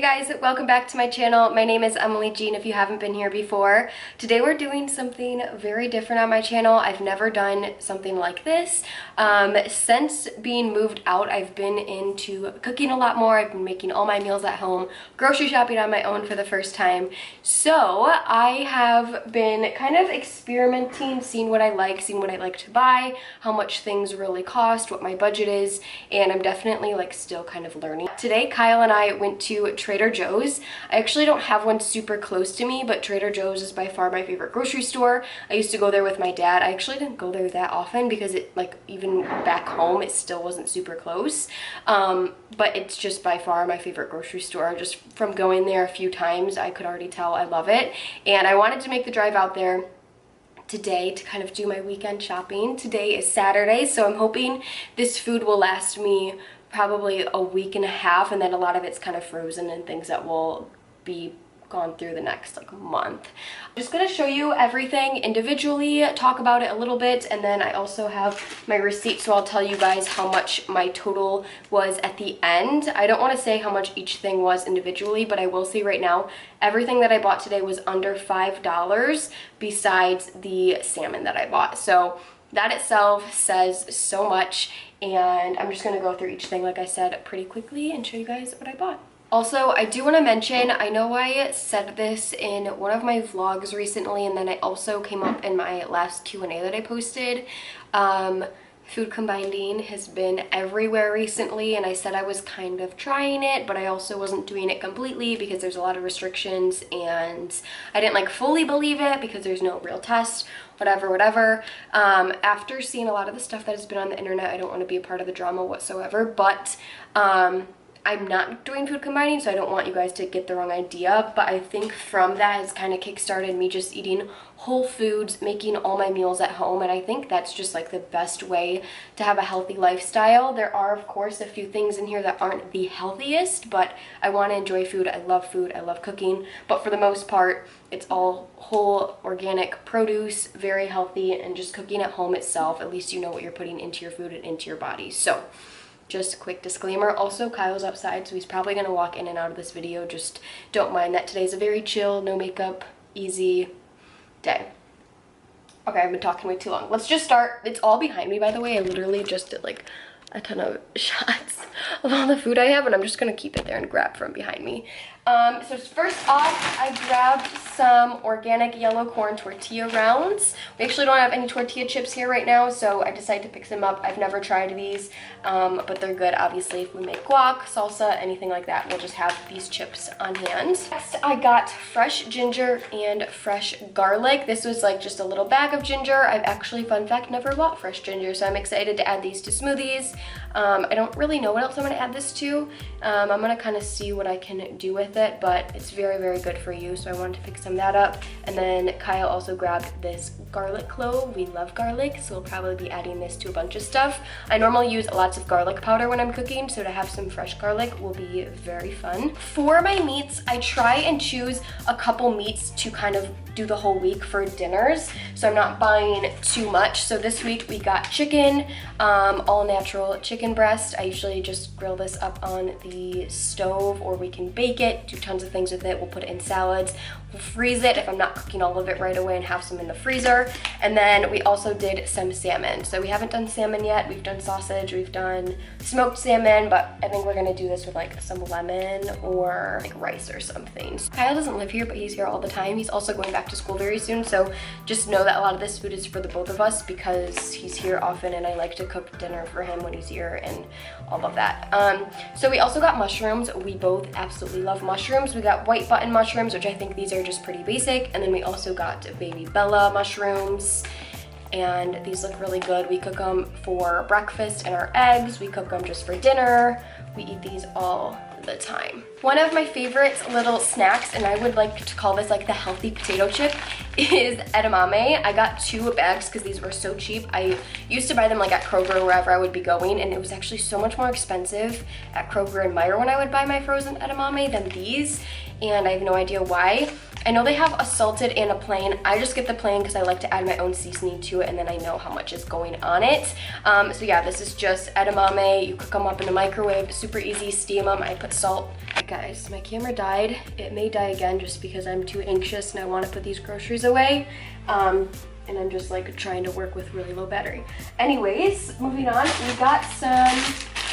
guys, welcome back to my channel. My name is Emily Jean if you haven't been here before. Today we're doing something very different on my channel. I've never done something like this. Since being moved out, I've been into cooking a lot more. I've been making all my meals at home, grocery shopping on my own for the first time. So I have been kind of experimenting, seeing what I like to buy, how much things really cost, what my budget is, and I'm definitely like still kind of learning. Today Kyle and I went to Trader Joe's. I actually don't have one super close to me, but Trader Joe's is by far my favorite grocery store. I used to go there with my dad. I actually didn't go there that often because it, like, even back home it still wasn't super close, but it's just by far my favorite grocery store. Just from going there a few times, I could already tell I love it, and I wanted to make the drive out there today to kind of do my weekend shopping. Today is Saturday, so I'm hoping this food will last me probably a week and a half, and then a lot of it's kind of frozen and things that will be gone through the next like month. I'm just gonna show you everything individually, talk about it a little bit, and then I also have my receipt, so I'll tell you guys how much my total was at the end. I don't want to say how much each thing was individually, but I will say right now everything that I bought today was under $5 besides the salmon that I bought. So that itself says so much, and I'm just gonna go through each thing, like I said, pretty quickly and show you guys what I bought. Also, I do want to mention, I know I said this in one of my vlogs recently, and then it also came up in my last Q&A that I posted. Food combining has been everywhere recently, and I said I was kind of trying it, but I also wasn't doing it completely because there's a lot of restrictions, and I didn't like fully believe it because there's no real test, whatever. After seeing a lot of the stuff that has been on the internet, I don't want to be a part of the drama whatsoever, but I'm not doing food combining, so I don't want you guys to get the wrong idea, but I think from that has kind of kickstarted me just eating whole foods, making all my meals at home, and I think that's just like the best way to have a healthy lifestyle. There are, of course, a few things in here that aren't the healthiest, but I want to enjoy food, I love cooking, but for the most part, it's all whole, organic produce, very healthy, and just cooking at home itself, at least you know what you're putting into your food and into your body. So just a quick disclaimer. Also, Kyle's outside, so he's probably gonna walk in and out of this video. Just don't mind that. Today's a very chill, no makeup, easy day. Okay, I've been talking way too long. Let's just start. It's all behind me, by the way. I literally just did like a ton of shots of all the food I have, and I'm just gonna keep it there and grab from behind me. So first off, I grabbed some organic yellow corn tortilla rounds. We actually don't have any tortilla chips here right now, so I decided to pick them up. I've never tried these, but they're good. Obviously, if we make guac, salsa, anything like that, we'll just have these chips on hand. Next, I got fresh ginger and fresh garlic. This was like just a little bag of ginger. I've actually, fun fact, never bought fresh ginger, so I'm excited to add these to smoothies. I don't really know what else I'm going to add this to. I'm going to kind of see what I can do with it, but it's very good for you, so I wanted to pick some of that up. And then Kyle also grabbed this garlic clove. We love garlic, so we'll probably be adding this to a bunch of stuff. I normally use lots of garlic powder when I'm cooking, so to have some fresh garlic will be very fun. For my meats, I try and choose a couple meats to kind of do the whole week for dinners, so I'm not buying too much. So this week we got chicken, all natural chicken breast. I usually just grill this up on the stove, or we can bake it, do tons of things with it. We'll put it in salads, we'll freeze it if I'm not cooking all of it right away, and have some in the freezer. And then we also did some salmon. So we haven't done salmon yet. We've done sausage, we've done smoked salmon, but I think we're gonna do this with like some lemon or like rice or something. Kyle doesn't live here, but he's here all the time. He's also going back to school very soon, so just know that a lot of this food is for the both of us because he's here often, and I like to cook dinner for him when he's here and all of that. So we also got mushrooms. We both absolutely love mushrooms. We got white button mushrooms, which I think these are just pretty basic, and then we also got baby Bella mushrooms, and these look really good. We cook them for breakfast and our eggs. We cook them just for dinner. We eat these all the time. One of my favorite little snacks, and I would like to call this like the healthy potato chip, is edamame. I got 2 bags because these were so cheap. I used to buy them like at Kroger or wherever I would be going, and it was actually so much more expensive at Kroger and Meijer when I would buy my frozen edamame than these, and I have no idea why. I know they have a salted and a plain. I just get the plain because I like to add my own seasoning to it, and then I know how much is going on it. So yeah, this is just edamame. You cook them up in the microwave, super easy, steam them. I put salt Guys, my camera died. It may die again just because I'm too anxious and I want to put these groceries away. And I'm just like trying to work with really low battery. Anyways, moving on, we got some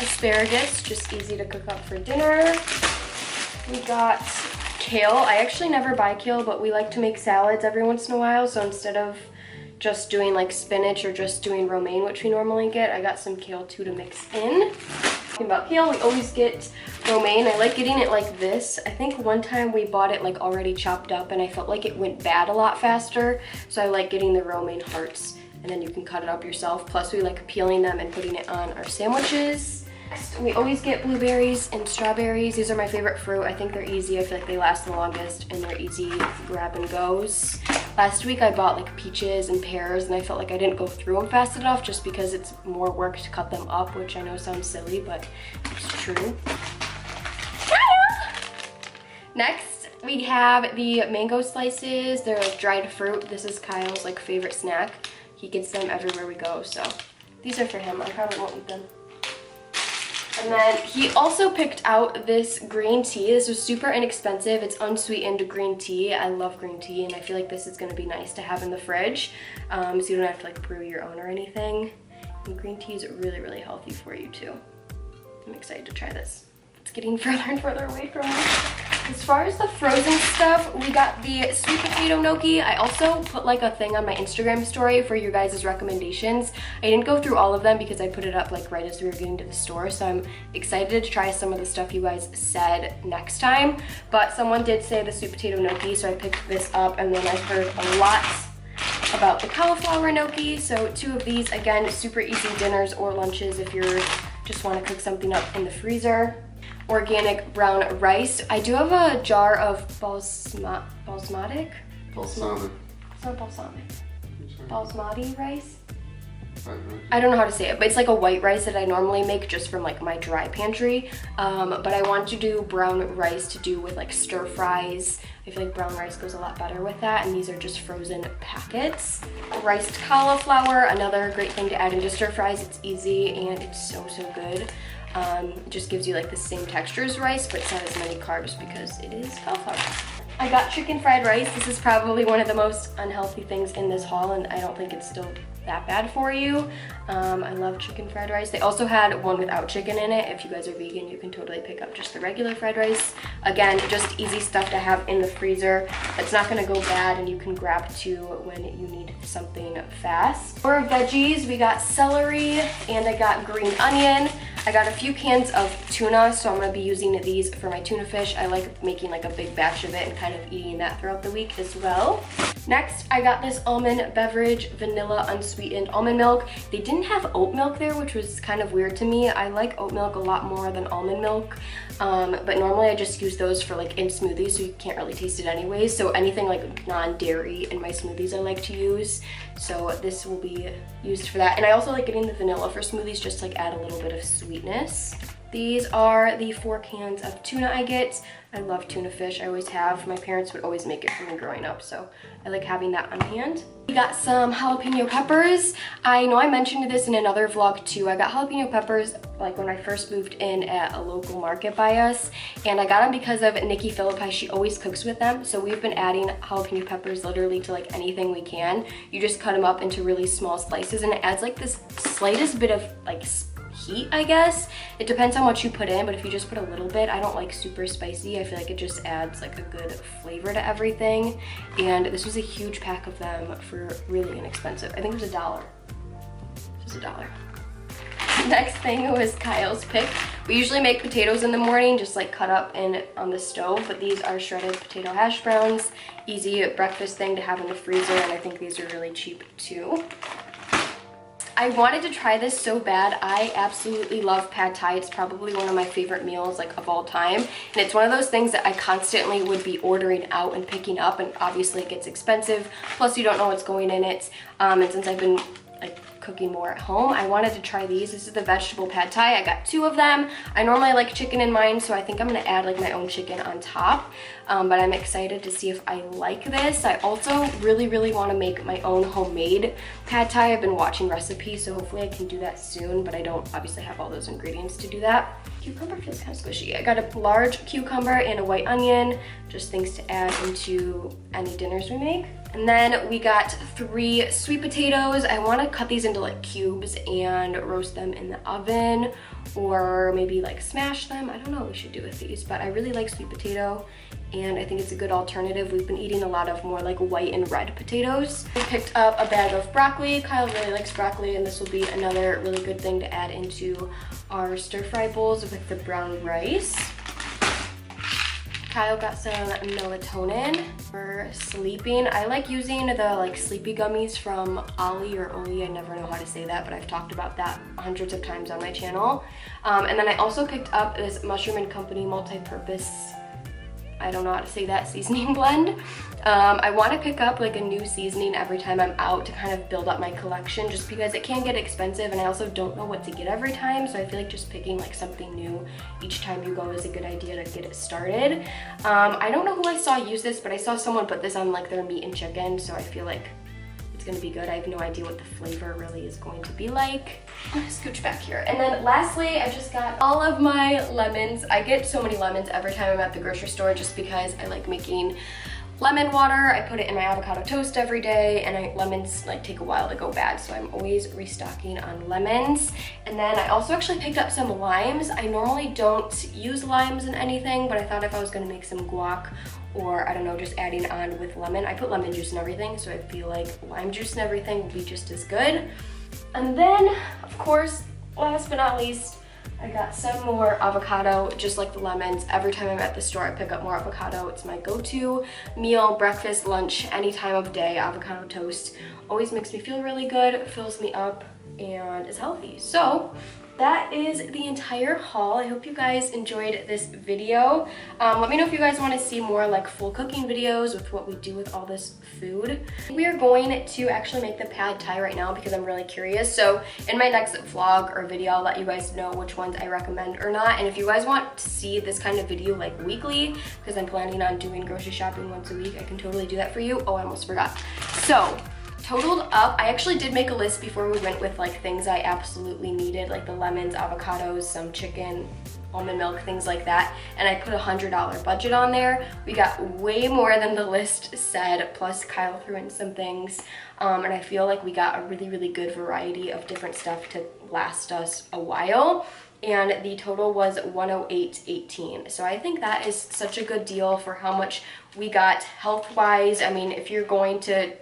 asparagus, just easy to cook up for dinner. We got kale. I actually never buy kale, but we like to make salads every once in a while. So instead of just doing like spinach or just doing romaine, which we normally get, I got some kale too to mix in. Talking about kale, we always get romaine. I like getting it like this. I think one time we bought it like already chopped up and I felt like it went bad a lot faster. So I like getting the romaine hearts and then you can cut it up yourself. Plus we like peeling them and putting it on our sandwiches. Next, we always get blueberries and strawberries. These are my favorite fruit. I think they're easy. I feel like they last the longest and they're easy grab and goes. Last week I bought like peaches and pears and I felt like I didn't go through them fast enough just because it's more work to cut them up, which I know sounds silly, but it's true. Next, we have the mango slices. They're like dried fruit. This is Kyle's like favorite snack. He gets them everywhere we go, so these are for him. I probably won't eat them. And then he also picked out this green tea. This was super inexpensive. It's unsweetened green tea. I love green tea and I feel like this is gonna be nice to have in the fridge. So you don't have to like brew your own or anything. And green tea is really, really healthy for you too. I'm excited to try this. It's getting further and further away from me. As far as the frozen stuff, we got the sweet potato gnocchi. I also put like a thing on my Instagram story for your guys' recommendations. I didn't go through all of them because I put it up like right as we were getting to the store. So I'm excited to try some of the stuff you guys said next time. But someone did say the sweet potato gnocchi, so I picked this up. And then I heard a lot about the cauliflower gnocchi. So 2 of these, again, super easy dinners or lunches if you're just want to cook something up in the freezer. Organic brown rice. I do have a jar of balsamic? It's not balsamic. Basmati rice? I don't know how to say it, but it's like a white rice that I normally make just from like my dry pantry. But I want to do brown rice to do with like stir fries. I feel like brown rice goes a lot better with that, and these are just frozen packets. Riced cauliflower, another great thing to add into stir fries. It's easy and it's so good. It just gives you like the same texture as rice, but it's not as many carbs because it is cauliflower. I got chicken fried rice. This is probably one of the most unhealthy things in this haul, and I don't think it's still that bad for you. I love chicken fried rice. They also had one without chicken in it. If you guys are vegan, you can totally pick up just the regular fried rice. Again, just easy stuff to have in the freezer. It's not gonna go bad and you can grab to when you need something fast. For veggies, we got celery and I got green onion. I got a few cans of tuna, so I'm gonna be using these for my tuna fish. I like making like a big batch of it and kind of eating that throughout the week as well. Next, I got this almond beverage, vanilla unsweetened almond milk. They didn't have oat milk there, which was kind of weird to me. I like oat milk a lot more than almond milk, but normally I just use those for like in smoothies, so you can't really taste it anyways. So anything like non-dairy in my smoothies I like to use. So this will be used for that. And I also like getting the vanilla for smoothies, just to like add a little bit of sweetness. These are the 4 cans of tuna I get. I love tuna fish, I always have. My parents would always make it for me growing up, so I like having that on hand. We got some jalapeno peppers. I know I mentioned this in another vlog too. I got jalapeno peppers like when I first moved in at a local market by us, and I got them because of Nikki Philippi. She always cooks with them, so we've been adding jalapeno peppers literally to like anything we can. You just cut them up into really small slices, and it adds like this slightest bit of like heat, I guess. It depends how much you put in, but if you just put a little bit, I don't like super spicy. I feel like it just adds like a good flavor to everything. And this was a huge pack of them for really inexpensive. I think it was $1. Just $1. Next thing was Kyle's pick. We usually make potatoes in the morning, just like cut up and on the stove, but these are shredded potato hash browns. Easy breakfast thing to have in the freezer, and I think these are really cheap too. I wanted to try this so bad. I absolutely love pad thai. It's probably one of my favorite meals like of all time. And it's one of those things that I constantly would be ordering out and picking up, and obviously it gets expensive. Plus you don't know what's going in it. And since I've been like cooking more at home, I wanted to try these. This is the vegetable pad thai. I got 2 of them. I normally like chicken in mine, so I think I'm gonna add like my own chicken on top. But I'm excited to see if I like this. I also really want to make my own homemade pad thai. I've been watching recipes, so hopefully I can do that soon, but I don't obviously have all those ingredients to do that. Cucumber feels kind of squishy. I got a large cucumber and a white onion, just things to add into any dinners we make. And then we got 3 sweet potatoes. I want to cut these into like cubes and roast them in the oven, or maybe like smash them. I don't know what we should do with these, but I really like sweet potato and I think it's a good alternative. We've been eating a lot of more like white and red potatoes. I picked up a bag of broccoli. Kyle really likes broccoli, and this will be another really good thing to add into our stir-fry bowls with the brown rice. Kyle got some melatonin for sleeping. I like using the like sleepy gummies from Ollie or Oli. I never know how to say that, but I've talked about that hundreds of times on my channel. And then I also picked up this Mushroom & Company multi-purpose, I don't know how to say that, seasoning blend. I want to pick up like a new seasoning every time I'm out to kind of build up my collection, just because it can get expensive and I also don't know what to get every time, so I feel like just picking like something new each time you go is a good idea to get it started. I don't know who I saw use this, but I saw someone put this on like their meat and chicken, so I feel like it's gonna be good. I have no idea what the flavor really is going to be like. I'm gonna scooch back here. And then lastly, I just got all of my lemons. I get so many lemons every time I'm at the grocery store just because I like making lemon water. I put it in my avocado toast every day, and lemons like take a while to go bad, so I'm always restocking on lemons. And then I also actually picked up some limes. I normally don't use limes in anything, but I thought if I was gonna make some guac, or I don't know, just adding on with lemon. I put lemon juice in everything, so I feel like lime juice and everything will be just as good. And then, of course, last but not least, I got some more avocado, just like the lemons. Every time I'm at the store, I pick up more avocado. It's my go-to meal, breakfast, lunch, any time of day. Avocado toast always makes me feel really good, fills me up, and is healthy. So that is the entire haul. I hope you guys enjoyed this video. Let me know if you guys want to see more like full cooking videos with what we do with all this food. We are going to actually make the pad thai right now because I'm really curious. So in my next vlog or video, I'll let you guys know which ones I recommend or not. And if you guys want to see this kind of video like weekly, because I'm planning on doing grocery shopping once a week, I can totally do that for you. Oh, I almost forgot. So totaled up, I actually did make a list before we went with like things I absolutely needed, like the lemons, avocados, some chicken, almond milk, things like that, and I put $100 budget on there. We got way more than the list said, plus Kyle threw in some things, and I feel like we got a really good variety of different stuff to last us a while. And the total was $108.18. So I think that is such a good deal for how much we got health-wise. I mean, if you're going to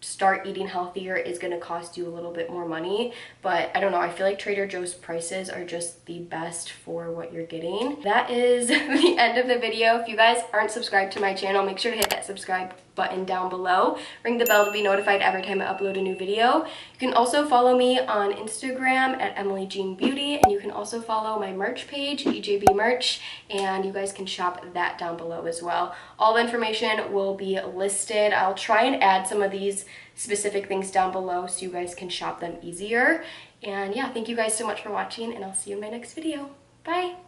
start eating healthier, is going to cost you a little bit more money, but I don't know, I feel like Trader Joe's prices are just the best for what you're getting. That is the end of the video. If you guys aren't subscribed to my channel, make sure to hit that subscribe button down below. Ring the bell to be notified every time I upload a new video. You can also follow me on Instagram at Emily Jean Beauty, and you can also follow my merch page, EJB Merch, and you guys can shop that down below as well. All the information will be listed. I'll try and add some of these specific things down below so you guys can shop them easier. And yeah, thank you guys so much for watching, and I'll see you in my next video. Bye!